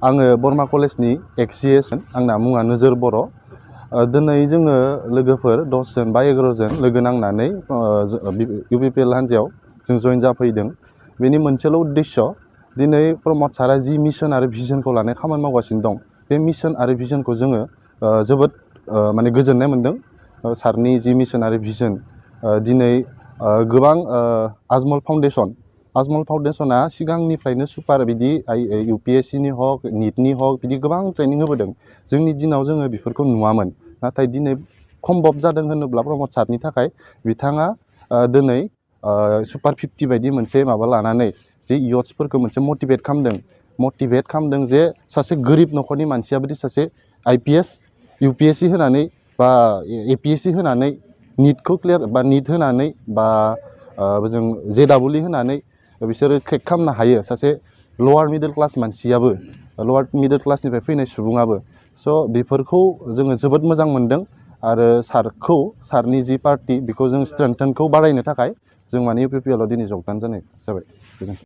आङो बरमा कलेजनि एक्सिएस आंना मुङा नोजोर बर'। दिनै जोङो लोगोफोर 10 जन बा 11 जन लोगो नांनानै UPPL हान्जायाव जों जइन जाफैदों। बेनि मोनसेल' उद्देश्य दिनै प्रमद सारा जि मिशन आरो भिजनखौ लानानै खामानि मावगासिनो दं, बे मिशन आरो भिजनखौ जोङो जोबोद माने गोजोननाय मोन्दों। सारनि जि मिशन आरो भिजन दिनै गोबां आजमल फाउन्डेसना सिगांनिफ्रायनो सुपार बिदि UPSC नि हक नीटनि हक बिदि गोबां ट्रेनिं होबोदों। जोंनि दिनाव जोङो बेफोरखौ नुवामोन, नाथाय दिनै सम्भब जादों होनोब्ला प्रमद सारनि थाखाय बिथाङा दिनै सुपार 50 बायदि मोनसे माबा लानानै जे इयथ्सफोरखौ मोनसे मटिभेट खालामदों जे सासे गोरिब न'खरनि मानसियाबोदि सासे IPS UPSC होनानै बा APSC होनानै नीटखौ क्लियार बा नीट होनानै बा जों JEE होनानै बिसोरो क्रेक खालामनो हायो। सासे लवार मिडल क्लास मानसियाबो, लवार मिडल क्लासनिफ्राय फैनाय सुबुङाबो। स' बेफोरखौ जोङो जोबोद मोजां मोनदों आरो सारनि जि पार्टि बेखौ जों स्ट्रेंथेनखौ बारायनो थाखाय जों माने UPPL आव दिनै जगदान जानाय जाबाय। गोजोन्थों।